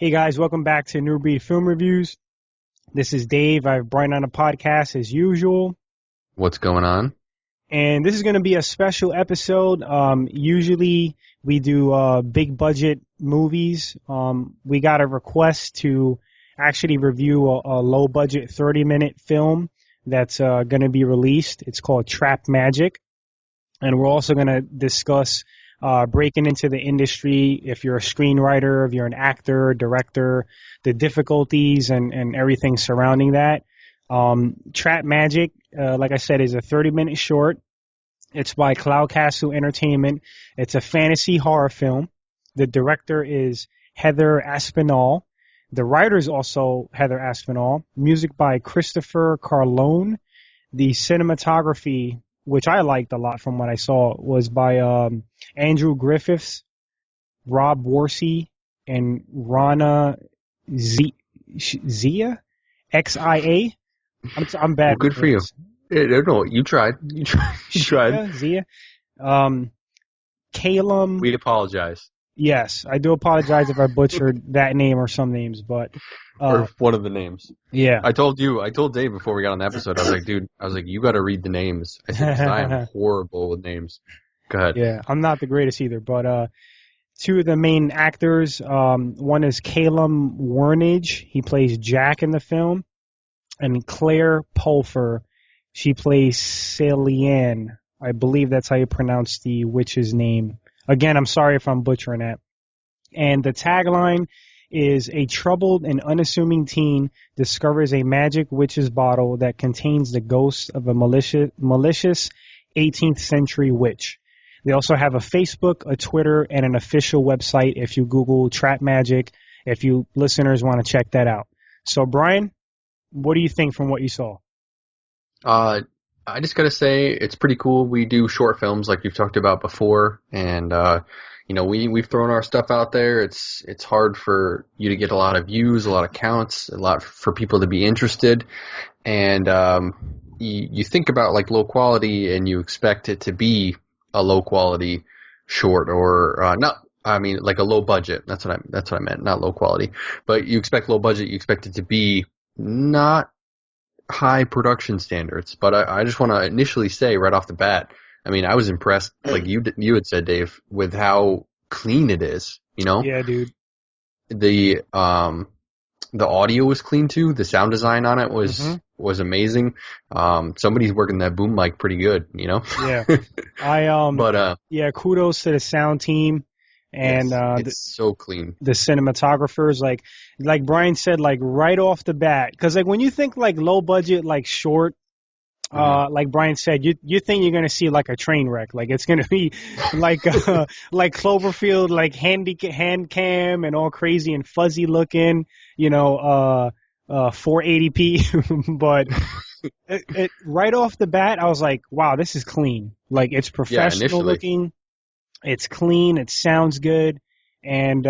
Hey guys, welcome back to Newbreed Film Reviews. This is Dave. I have Brian on the podcast as usual. What's going on? And this is going to be a special episode. Usually we do big budget movies. We got a request to actually review a low budget 30-minute film that's going to be released. It's called Trap Magic. And we're also going to discuss breaking into the industry, if you're a screenwriter, if you're an actor, director, the difficulties and everything surrounding that. Trap Magic, like I said, is a 30-minute short. It's by Cloud Castle Entertainment. It's a fantasy horror film. The director is Heather Aspinall. The writer is also Heather Aspinall. Music by Christopher Carlone. The cinematography, which I liked a lot from what I saw, was by Andrew Griffiths, Rob Worsey, and Rana Zia? Xia? I'm bad. Well, good for you. No, you tried. You tried. Zia? Calum. We apologize. Yes, I do apologize if I butchered that name or some names, but or one of the names. Yeah. I told Dave before we got on the episode, I was like, dude, you got to read the names. I said, 'cause I am horrible with names. Go ahead. Yeah, I'm not the greatest either, but two of the main actors, one is Calum Wernage. He plays Jack in the film, and Claire Pulfer, she plays Celianne. I believe that's how you pronounce the witch's name. Again, I'm sorry if I'm butchering that. And the tagline is: a troubled and unassuming teen discovers a magic witch's bottle that contains the ghost of a malicious 18th century witch. They also have a Facebook, a Twitter, and an official website if you Google Trap Magic, if you listeners want to check that out. So, Brian, what do you think from what you saw? I just got to say, it's pretty cool. We do short films like you've talked about before, and we've thrown our stuff out there. It's hard for you to get a lot of views, a lot of counts, a lot for people to be interested. And you think about like low quality, and you expect it to be a low quality short, or like a low budget. That's what I meant, not low quality. But you expect low budget. You expect it to be not high production standards. But I just want to initially say right off the bat, I mean, I was impressed, like you had said, Dave, with how clean it is. You know? Yeah, dude. The audio was clean too. The sound design on it was amazing. Somebody's working that boom mic pretty good, you know? Yeah. Kudos to the sound team and it's so clean. The cinematographers, like Brian said, like right off the bat, because like when you think like low budget, like short, like Brian said, you think you're gonna see like a train wreck, like it's gonna be like like Cloverfield, like hand cam and all crazy and fuzzy looking, 480p. But it right off the bat, I was like, wow, this is clean. Like it's professional looking, it's clean, it sounds good, and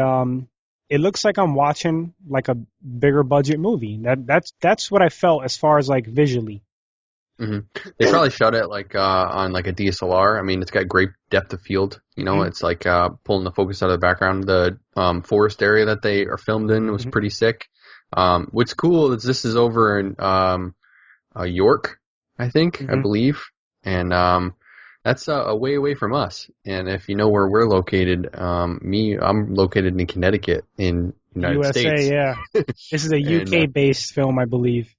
it looks like I'm watching like a bigger budget movie. That's what I felt as far as like visually. Mm-hmm. They probably shot it like on like a DSLR. I mean, it's got great depth of field. It's like pulling the focus out of the background. The forest area that they are filmed in was pretty sick. What's cool is this is over in York, I think, I believe, and that's a way away from us. And if you know where we're located, I'm located in Connecticut in United USA, States. Yeah. This is a UK-based film, I believe.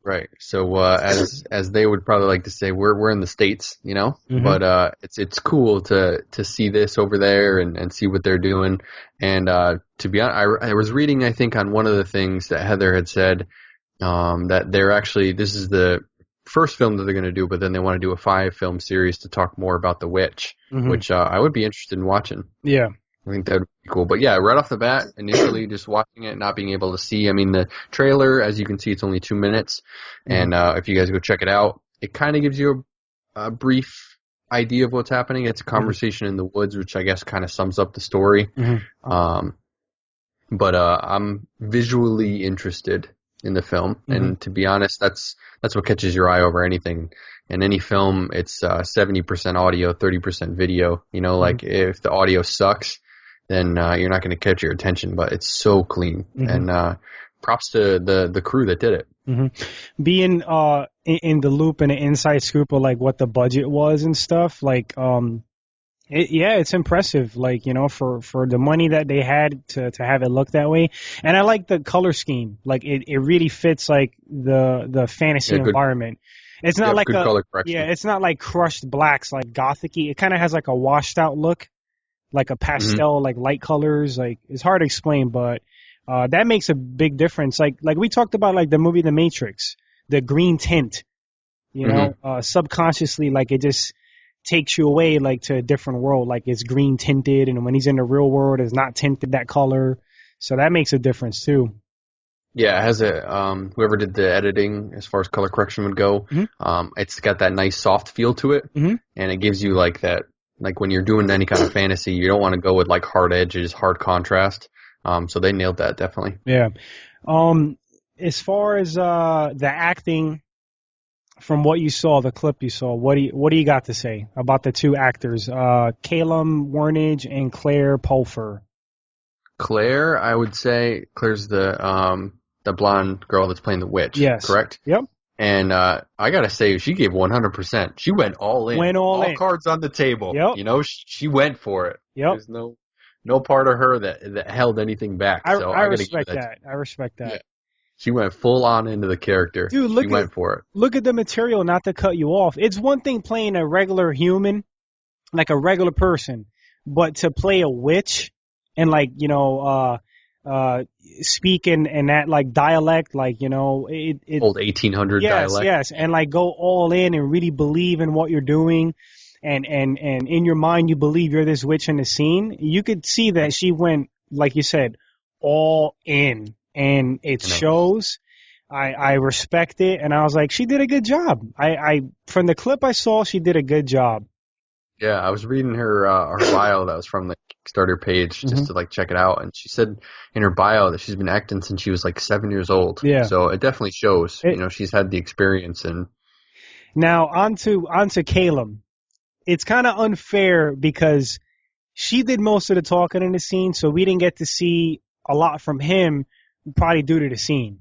Right. So as they would probably like to say, we're in the States, you know. But it's cool to see this over there and see what they're doing. And to be honest, I was reading, I think, on one of the things that Heather had said, that this is the first film that they're going to do, but then they want to do a 5-film series to talk more about the witch, which I would be interested in watching. Yeah. I think that would be cool. But yeah, right off the bat, initially just watching it, not being able to see. I mean, the trailer, as you can see, it's only 2 minutes. And if you guys go check it out, it kind of gives you a brief idea of what's happening. It's a conversation in the woods, which I guess kind of sums up the story. But I'm visually interested in the film. And to be honest, that's what catches your eye over anything. In any film, it's 70% audio, 30% video. Like if the audio sucks, then you're not going to catch your attention. But it's so clean, and props to the crew that did it. Being in the loop and the inside scoop of like what the budget was and stuff, like it's impressive. Like, you know, for the money that they had to have it look that way. And I like the color scheme. Like it really fits like the fantasy environment. It's not like good color correction. it's not like crushed blacks like gothic-y. It kind of has like a washed out look, like a pastel, like light colors. Like it's hard to explain, but that makes a big difference. Like we talked about like the movie The Matrix, the green tint, you know, subconsciously, like it just takes you away like to a different world. Like it's green tinted, and when he's in the real world, it's not tinted that color. So that makes a difference too. Yeah, it has whoever did the editing as far as color correction would go, it's got that nice soft feel to it, and it gives you like that, like when you're doing any kind of fantasy, you don't want to go with like hard edges, hard contrast. So they nailed that definitely. Yeah. As far as the acting, from what you saw, the clip you saw, what do you got to say about the two actors, Calum Wernage and Claire Pulfer? Claire, I would say Claire's the blonde girl that's playing the witch. Yes. Correct? Yep. And I gotta say, she gave 100%. She went all in. All cards on the table. Yep. You know, she went for it. Yep. There's no part of her that held anything back. So I respect that. I respect that. Yeah. She went full on into the character. Dude, she went for it. Look at the material, not to cut you off. It's one thing playing a regular human, like a regular person, but to play a witch and like, you know, speak in that like dialect, like, you know, it old 1800 dialect. Yes, and like go all in and really believe in what you're doing. And in your mind, you believe you're this witch in the scene. You could see that she went, like you said, all in, and it shows. I respect it, and I was like, she did a good job. I from the clip I saw, she did a good job. Yeah, I was reading her bio that was from the Kickstarter page just to like check it out, and she said in her bio that she's been acting since she was like 7 years old. Yeah, so it definitely shows. You know, she's had the experience. And now onto Calum. It's kind of unfair because she did most of the talking in the scene, so we didn't get to see a lot from him, probably due to the scene.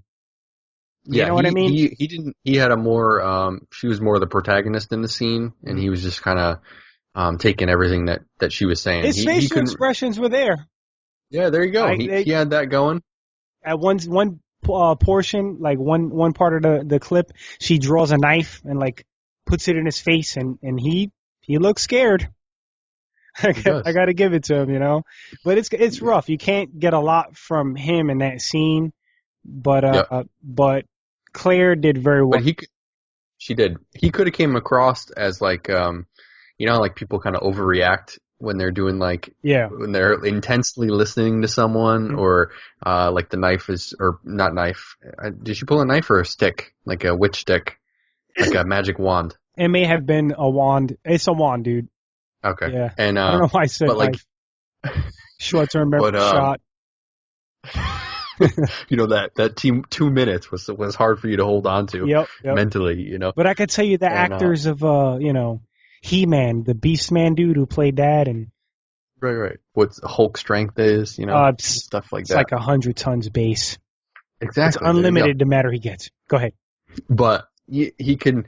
You know what I mean? He didn't. He had a more. She was more the protagonist in the scene, and he was just kind of taking everything that she was saying. His facial expressions were there. Yeah, there you go. He had that going. At one portion, like one part of the clip, she draws a knife and like puts it in his face, and he looks scared. I got to give it to him, you know. But it's rough. You can't get a lot from him in that scene. But Claire did very well. But she did. He could have came across as like, you know, like people kind of overreact when they're doing like, when they're intensely listening to someone, or like the knife is, or not knife. Did she pull a knife or a stick, like a witch stick, like a magic wand? It may have been a wand. It's a wand, dude. Okay. Yeah. And I don't know why I said like short-term memory shot. You know, that 2 minutes was hard for you to hold on to mentally, you know. But I could tell you the actors of you know, He-Man, the Beastman dude who played that, and right, what Hulk strength is, you know, stuff like that. It's like 100 tons base. Exactly. It's unlimited the matter he gets. Go ahead. But he can.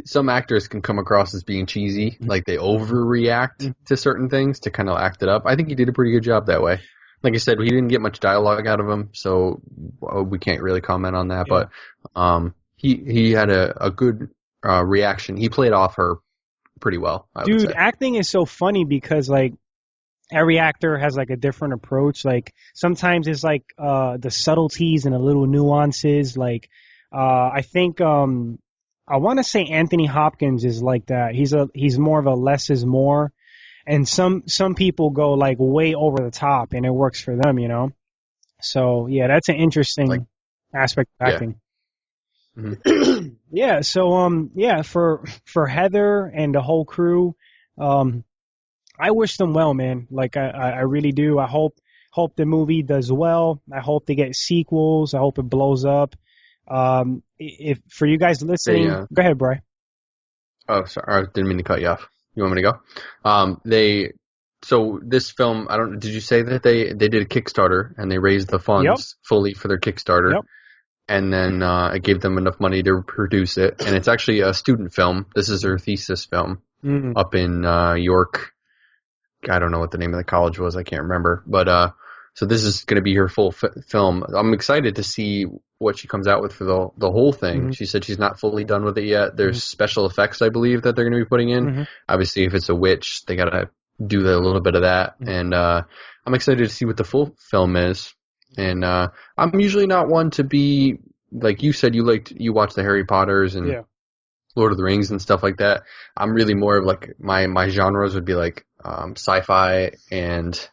Some actors can come across as being cheesy, like they overreact to certain things to kind of act it up. I think he did a pretty good job that way. Like I said, he didn't get much dialogue out of him, so we can't really comment on that. Yeah. But he had a good reaction. He played off her pretty well, I would say. Acting is so funny because like every actor has like a different approach. Like sometimes it's like the subtleties and the little nuances. Like I think I want to say Anthony Hopkins is like that. He's more of a less is more. And some people go like way over the top, and it works for them, you know. So yeah, that's an interesting aspect of acting. Yeah. So for Heather and the whole crew, I wish them well, man. Like I really do. I hope the movie does well. I hope they get sequels. I hope it blows up. If for you guys listening, go ahead, Bri. Oh, sorry, I didn't mean to cut you off. You want me to go? So this film, did you say that they did a Kickstarter and they raised the Yep. funds fully for their Kickstarter? Yep. And then it gave them enough money to produce it. And it's actually a student film. This is their thesis film up in York. I don't know what the name of the college was. I can't remember. But so this is going to be her full film. I'm excited to see what she comes out with for the whole thing. She said she's not fully done with it yet. There's special effects, I believe, that they're going to be putting in. Obviously, if it's a witch, they got to do a little bit of that. And I'm excited to see what the full film is. And I'm usually not one to be, like you said, you watch the Harry Potters and Lord of the Rings and stuff like that. I'm really more of like my genres would be like sci-fi and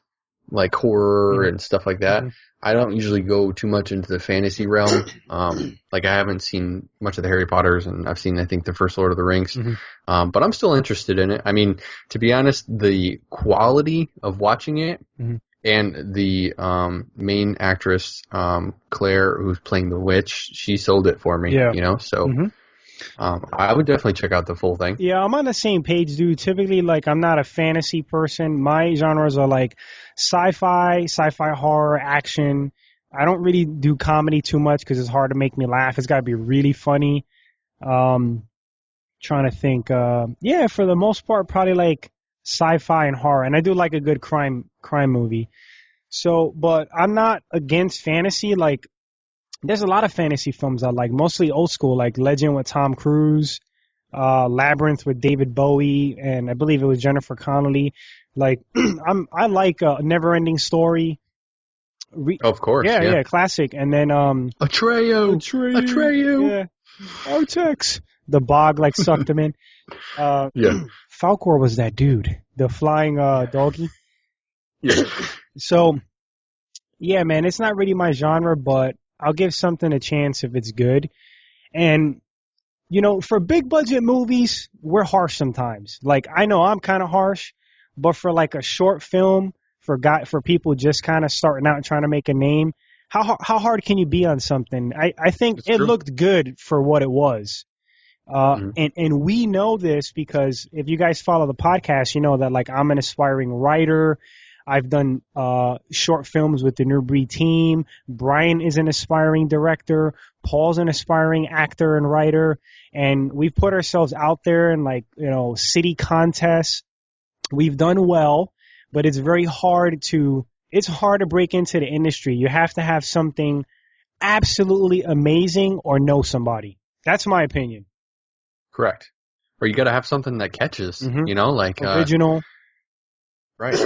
like horror and stuff like that. I don't usually go too much into the fantasy realm. Like I haven't seen much of the Harry Potters, and I've seen, I think, the first Lord of the Rings. But I'm still interested in it. I mean, to be honest, the quality of watching it and the main actress, Claire, who's playing the witch, she sold it for me. You know, so I would definitely check out the full thing. Yeah, I'm on the same page, dude. Typically, like, I'm not a fantasy person. My genres are like sci-fi horror, action. I don't really do comedy too much because it's hard to make me laugh. It's got to be really funny. Trying to think. Yeah, for the most part, probably like sci-fi and horror. And I do like a good crime movie. So, but I'm not against fantasy. Like, there's a lot of fantasy films I like, mostly old school, like Legend with Tom Cruise, Labyrinth with David Bowie, and I believe it was Jennifer Connelly. Like, I like Never Ending Story. Of course, yeah, classic. And then Atreyu, yeah, Artex. The bog like sucked him in. Falcor was that dude, the flying doggy. Yeah. So, yeah, man, it's not really my genre, but I'll give something a chance if it's good. And, you know, for big budget movies, we're harsh sometimes. Like, I know I'm kind of harsh, but for like a short film, for people just kind of starting out and trying to make a name, how hard can you be on something? I think it looked good for what it was. And we know this because if you guys follow the podcast, you know that like I'm an aspiring writer. I've done short films with the Newbreed team. Brian is an aspiring director. Paul's an aspiring actor and writer. And we've put ourselves out there in like, you know, city contests. We've done well, but it's hard to break into the industry. You have to have something absolutely amazing or know somebody. That's my opinion. Correct. Or you got to have something that catches, you know, like original. Right.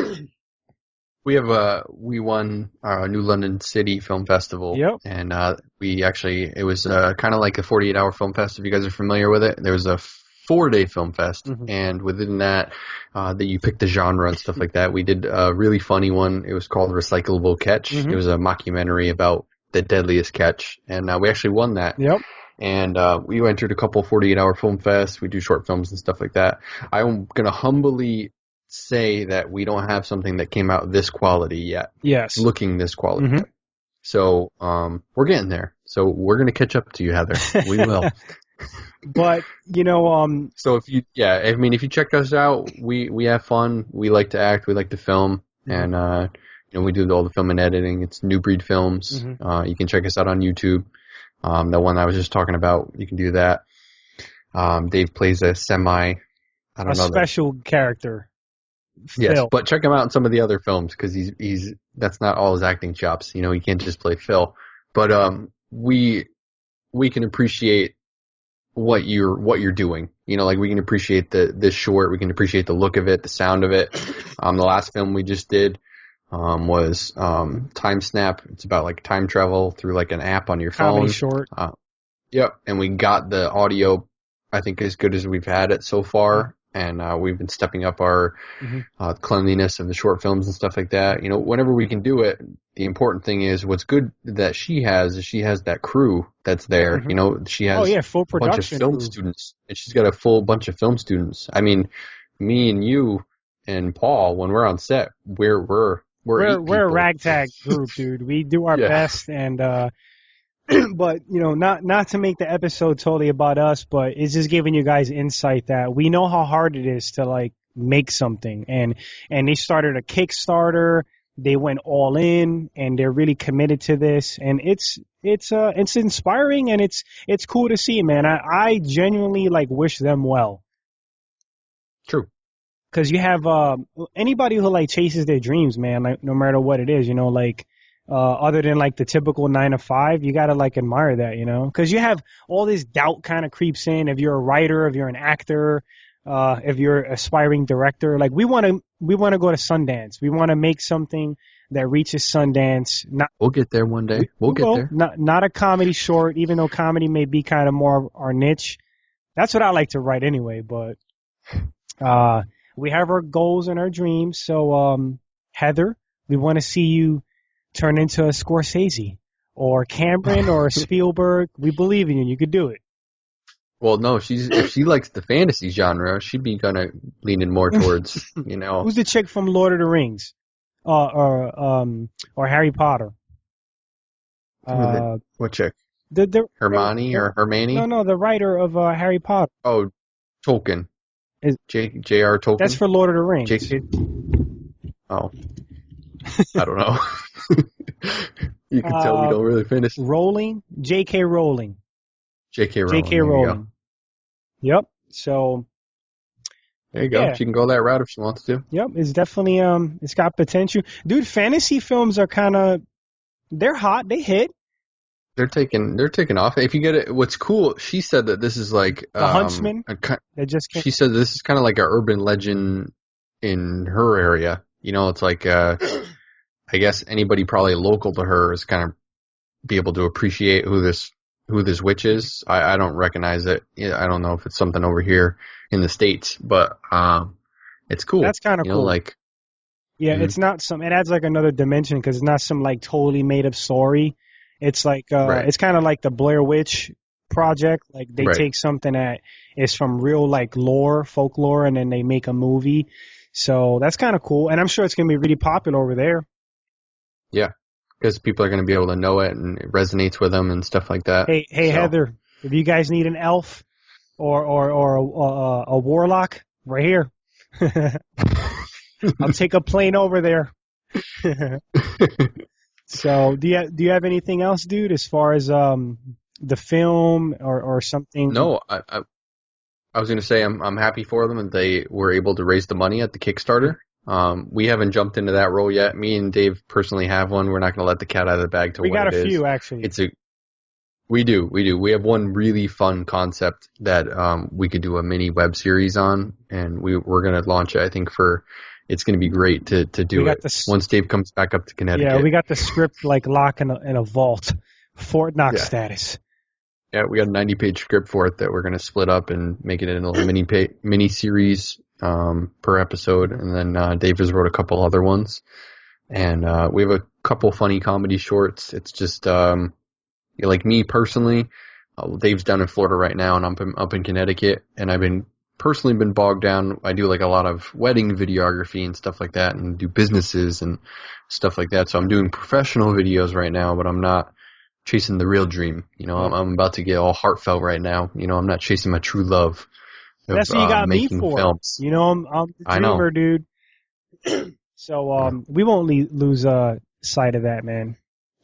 We won New London City Film Festival. Yep. And it was kind of like a 48-hour film fest, if you guys are familiar with it. There was a 4-day film fest, and within that you picked the genre and stuff like that. We did a really funny one. It was called Recyclable Catch. It was a mockumentary about the deadliest catch, and we actually won that. Yep. And we entered a couple 48-hour film fests. We do short films and stuff like that. I'm going to humbly say that we don't have something that came out this quality yet. Yes. Looking this quality. So we're getting there. So we're going to catch up to you, Heather. We will. But, you know, so if you check us out, we have fun. We like to act. We like to film. And, you know, we do all the film and editing. It's Newbreed Films. You can check us out on YouTube. The one I was just talking about, you can do that. Dave plays a special character. Yes, Phil. But check him out in some of the other films because he's that's not all his acting chops. You know, he can't just play Phil. But we can appreciate what you're doing. You know, like we can appreciate this short. We can appreciate the look of it, the sound of it. The last film we just did was Time Snap. It's about like time travel through like an app on your phone. Comedy short. Yep, and we got the audio, I think, as good as we've had it so far. And we've been stepping up our cleanliness of the short films and stuff like that. You know, whenever we can do it, the important thing is what's good that she has that crew that's there. You know, she has full a bunch of film students, and she's got a full bunch of film students. I mean, me and you and Paul, when we're on set, we're a ragtag group, dude. We do our best, and but you know, not to make the episode totally about us, but it's just giving you guys insight that we know how hard it is to like make something. And they started a Kickstarter. They went all in, and they're really committed to this. And it's inspiring, and it's cool to see, man. I genuinely like wish them well. True. Because you have anybody who like chases their dreams, man, like no matter what it is, you know, like other than like the typical 9 to 5, you gotta like admire that, you know, because you have all this doubt kind of creeps in. If you're a writer, if you're an actor, if you're an aspiring director, like we want to go to Sundance. We want to make something that reaches Sundance. We'll get there one day. We'll get there. Not a comedy short, even though comedy may be kind of more our niche. That's what I like to write anyway, but we have our goals and our dreams. So, Heather, we want to see you turn into a Scorsese or Cameron or Spielberg. We believe in you. You could do it. Well, no, if she likes the fantasy genre, she'd be kind of leaning more towards, you know. Who's the chick from Lord of the Rings? Or Harry Potter? What chick? The Hermione or Hermione? No, the writer of Harry Potter. Oh, Tolkien. J.R. Tolkien? That's for Lord of the Rings. Oh. I don't know. You can tell we don't really finish. Rowling? J.K. Rowling. J.K. Rowling. J.K. Rowling. Yep. So. There you go. Yeah. She can go that route if she wants to. Yep. It's definitely, it's got potential. Dude, fantasy films are they're hot. They hit. They're taking off. If you get it, what's cool, she said that this is like The Huntsman. She said this is kind of like an urban legend in her area. You know, it's like I guess anybody probably local to her is kind of be able to appreciate who this witch is. I don't recognize it. I don't know if it's something over here in the States, but it's cool. That's kind of cool. Like, yeah, It's not it adds like another dimension because it's not some like totally made up story. It's like It's kind of like the Blair Witch Project. Like they take something that is from real like folklore, and then they make a movie. So that's kind of cool, and I'm sure it's gonna be really popular over there. Yeah, because people are gonna be able to know it, and it resonates with them and stuff like that. Hey, Heather, if you guys need an elf or a warlock, right here. I'll take a plane over there. So, do you have anything else, dude, as far as the film or something? No, I was going to say I'm happy for them, and they were able to raise the money at the Kickstarter. We haven't jumped into that role yet. Me and Dave personally have one. We're not going to let the cat out of the bag. We got a few actually. We do. We have one really fun concept that we could do a mini web series on, and we're going to launch it. I think it's going to be great to do it once Dave comes back up to Connecticut. Yeah, we got the script like locked in a vault, Fort Knox status. Yeah, we got a 90-page script for it that we're going to split up and make it into a mini series per episode. And then Dave has wrote a couple other ones. And we have a couple funny comedy shorts. It's just like me personally, Dave's down in Florida right now, and I'm up in Connecticut. And I've personally been bogged down. I do like a lot of wedding videography and stuff like that, and do businesses and stuff like that. So I'm doing professional videos right now, but I'm not chasing the real dream. You know, I'm about to get all heartfelt right now. You know, I'm not chasing my true love. That's what you got me for. Films. You know, I'm the dreamer, dude. So we won't lose sight of that, man.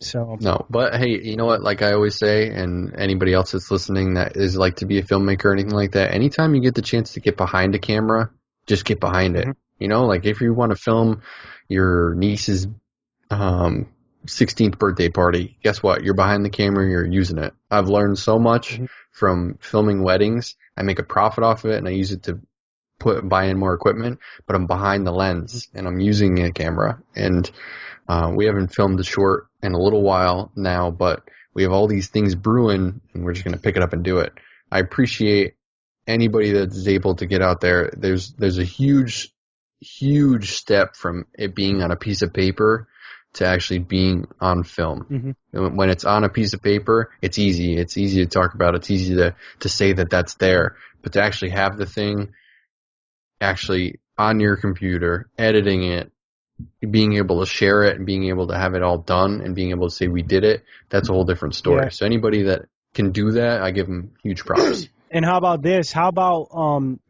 So no, but hey, you know what? Like I always say, and anybody else that's listening that is like to be a filmmaker or anything like that, anytime you get the chance to get behind a camera, just get behind it. You know, like if you want to film your niece's 16th birthday party, guess what? You're behind the camera, you're using it. I've learned so much from filming weddings. I make a profit off of it, and I use it to buy in more equipment, but I'm behind the lens and I'm using a camera. And we haven't filmed a short in a little while now, but we have all these things brewing, and we're just going to pick it up and do it. I appreciate anybody that is able to get out there. There's a huge step from it being on a piece of paper to actually being on film. When it's on a piece of paper, it's easy. It's easy to talk about. It's easy to say that that's there. But to actually have the thing actually on your computer, editing it, being able to share it, and being able to have it all done, and being able to say we did it, that's a whole different story. So anybody that can do that, I give them huge props. And how about this? How about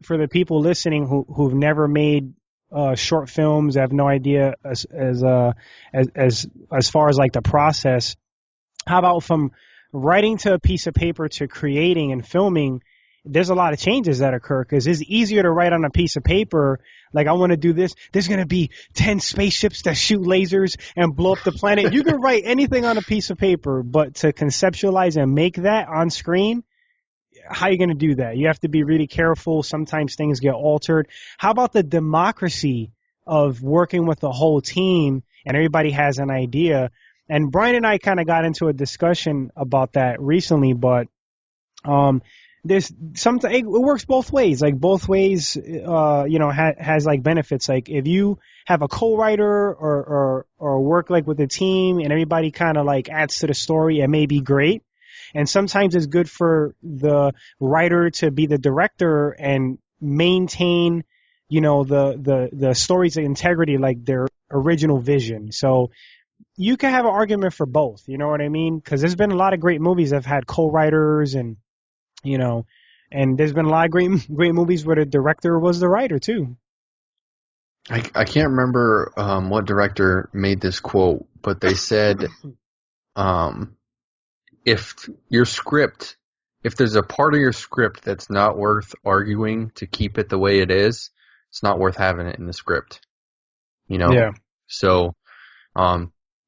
for the people listening who've never made short films, have no idea as far as like the process. How about from writing to a piece of paper to creating and filming? There's a lot of changes that occur because it's easier to write on a piece of paper. Like, I want to do this. There's going to be 10 spaceships that shoot lasers and blow up the planet. You can write anything on a piece of paper, but to conceptualize and make that on screen, how are you going to do that? You have to be really careful. Sometimes things get altered. How about the democracy of working with the whole team and everybody has an idea? And Brian and I kind of got into a discussion about that recently, but there's something, it works both ways. Like both ways, has like benefits. Like if you have a co-writer or work like with a team and everybody kind of like adds to the story, it may be great. And sometimes it's good for the writer to be the director and maintain, the story's integrity, like their original vision. So you can have an argument for both. You know what I mean? Because there's been a lot of great movies that have had co-writers and there's been a lot of great movies where the director was the writer too. I can't remember what director made this quote, but they said, if there's a part of your script that's not worth arguing to keep it the way it is, it's not worth having it in the script. Yeah. So,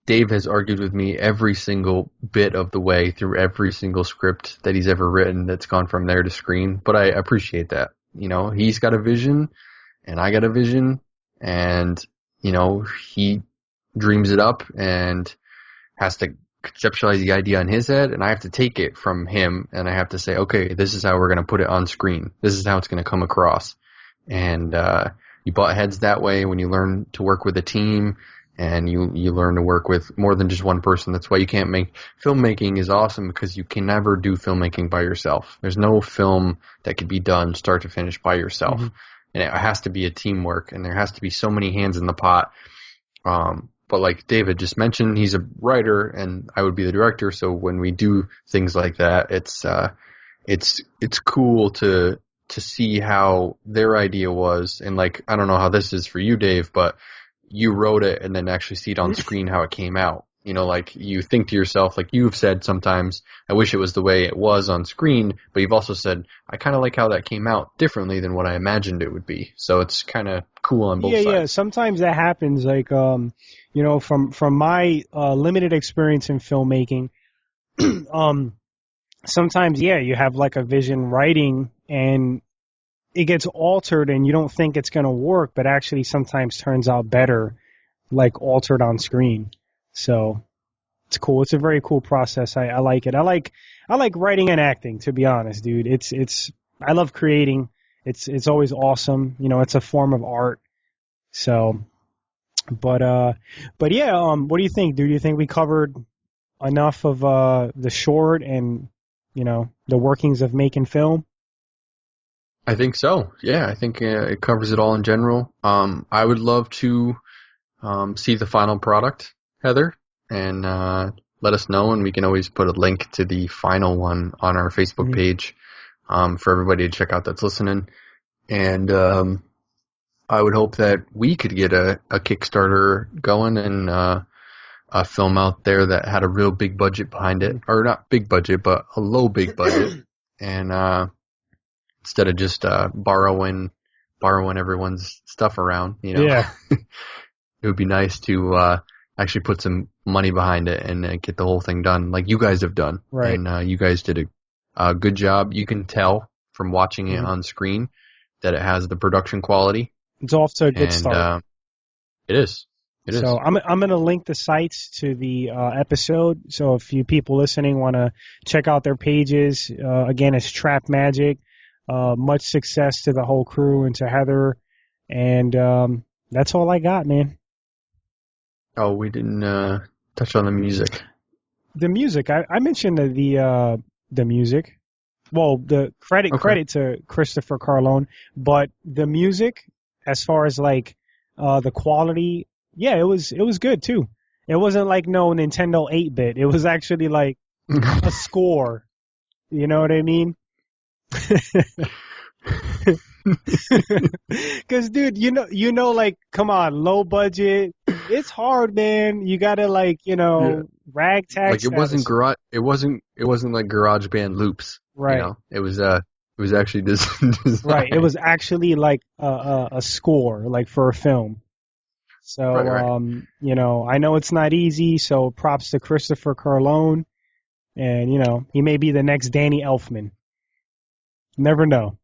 Dave has argued with me every single bit of the way through every single script that he's ever written that's gone from there to screen, but I appreciate that. He's got a vision and I got a vision, and, he dreams it up and has to conceptualize the idea in his head, and I have to take it from him and I have to say, okay, this is how we're going to put it on screen. This is how it's going to come across. And you butt heads that way when you learn to work with a team, and you learn to work with more than just one person. That's why you can't make filmmaking is awesome, because you can never do filmmaking by yourself. There's no film that could be done start to finish by yourself. Mm-hmm. And it has to be a teamwork, and there has to be so many hands in the pot. But like David just mentioned, he's a writer and I would be the director. So when we do things like that, it's cool to see how their idea was. And like, I don't know how this is for you, Dave, but you wrote it and then actually see it on screen how it came out. Like you think to yourself, like you've said sometimes, I wish it was the way it was on screen, but you've also said, I kind of like how that came out differently than what I imagined it would be. So it's kind of cool on both sides. Yeah, sometimes that happens. Like, from my limited experience in filmmaking, sometimes, you have like a vision writing and it gets altered and you don't think it's going to work, but actually sometimes turns out better, like altered on screen. So it's cool. It's a very cool process. I like it. I like writing and acting, to be honest, dude. I love creating. It's always awesome. It's a form of art. So, but yeah, what do you think, dude? Do you think we covered enough of the short and, the workings of making film? I think so. Yeah, I think it covers it all in general. I would love to see the final product, Heather, and let us know, and we can always put a link to the final one on our Facebook page for everybody to check out that's listening. And I would hope that we could get a Kickstarter going and a film out there that had a real big budget behind it, or not big budget, but a low big budget, and instead of just borrowing everyone's stuff around, Yeah. It would be nice to actually put some money behind it and get the whole thing done, like you guys have done. Right. And you guys did a good job. You can tell from watching it on screen that it has the production quality. It's off to a good start. It is. So I'm going to link the sites to the episode. So if you people listening want to check out their pages, again, it's Trap Magic. Much success to the whole crew and to Heather. And that's all I got, man. Oh, we didn't touch on the music. The music, I mentioned the music. Well, the credit to Christopher Carlone, but the music, as far as like the quality, yeah, it was good too. It wasn't like no Nintendo 8-bit. It was actually like a score. You know what I mean? Cause dude, like, come on, low budget. It's hard, man. You gotta like, Yeah. ragtag Like status. it wasn't like GarageBand loops, Right, it was actually right. It designed. was actually like a score, like for a film. Right, So, right. I know it's not easy. So props to Christopher Carlone, and he may be the next Danny Elfman. Never know.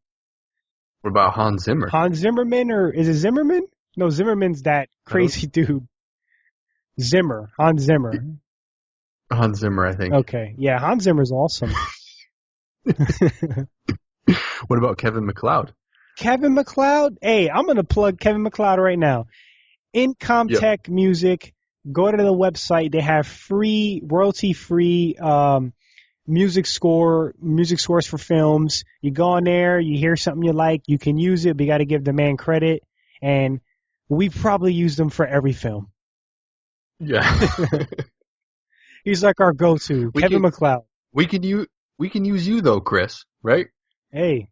What about Hans Zimmer? Hans Zimmerman, or is it Zimmerman? No, Zimmerman's that I don't crazy dude. Hans Zimmer. Hans Zimmer, I think. Okay, yeah, Hans Zimmer's awesome. What about Kevin MacLeod? Kevin MacLeod. Hey, I'm gonna plug Kevin MacLeod right now. Yep. Incomtech Music. Go to the website. They have free, royalty-free music scores for films. You go on there, you hear something you like, you can use it, but you got to give the man credit. And we've probably used him for every film. Yeah. He's like our go-to, we Kevin can MacLeod. we can use we can use you though, Chris, right? Hey,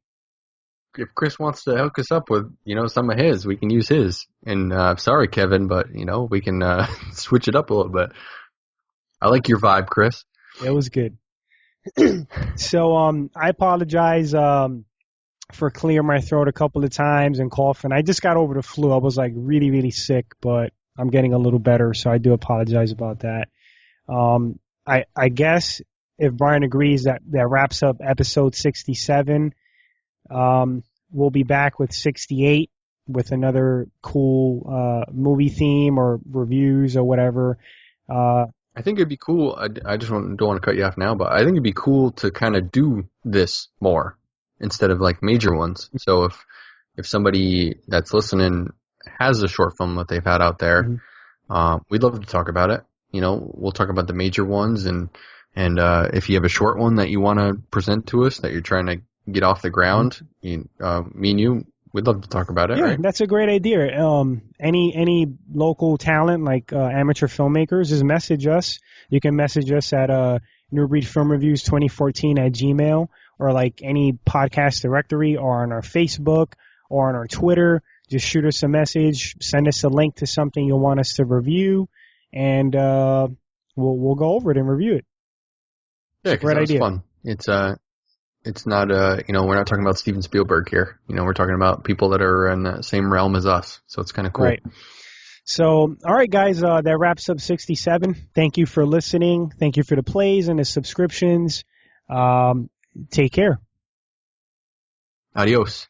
If Chris wants to hook us up with, some of his, we can use his. And sorry, Kevin, but we can switch it up a little bit. I like your vibe, Chris. it was good. So I apologize for clearing my throat a couple of times and coughing. I just got over the flu. I was like really, really sick, but I'm getting a little better, so I do apologize about that. I guess if Brian agrees, that wraps up episode 67. We'll be back with 68 with another cool movie theme or reviews or whatever. I think it'd be cool. I just don't want to cut you off now, but I think it'd be cool to kind of do this more instead of like major ones. So if somebody that's listening has a short film that they've had out there, we'd love to talk about it. We'll talk about the major ones, and if you have a short one that you want to present to us that you're trying to get off the ground, me and you, we'd love to talk about it. Yeah, Right? that's a great idea. Any local talent like amateur filmmakers, just message us. You can message us at Newbreed Film Reviews 2014 at Gmail, or like any podcast directory, or on our Facebook, or on our Twitter. Just shoot us a message, send us a link to something you'll want us to review, and we'll go over it and review it. Yeah, because that was fun. It's not we're not talking about Steven Spielberg here. We're talking about people that are in the same realm as us. So it's kind of cool. Right. So, all right, guys, that wraps up 67. Thank you for listening. Thank you for the plays and the subscriptions. Take care. Adios.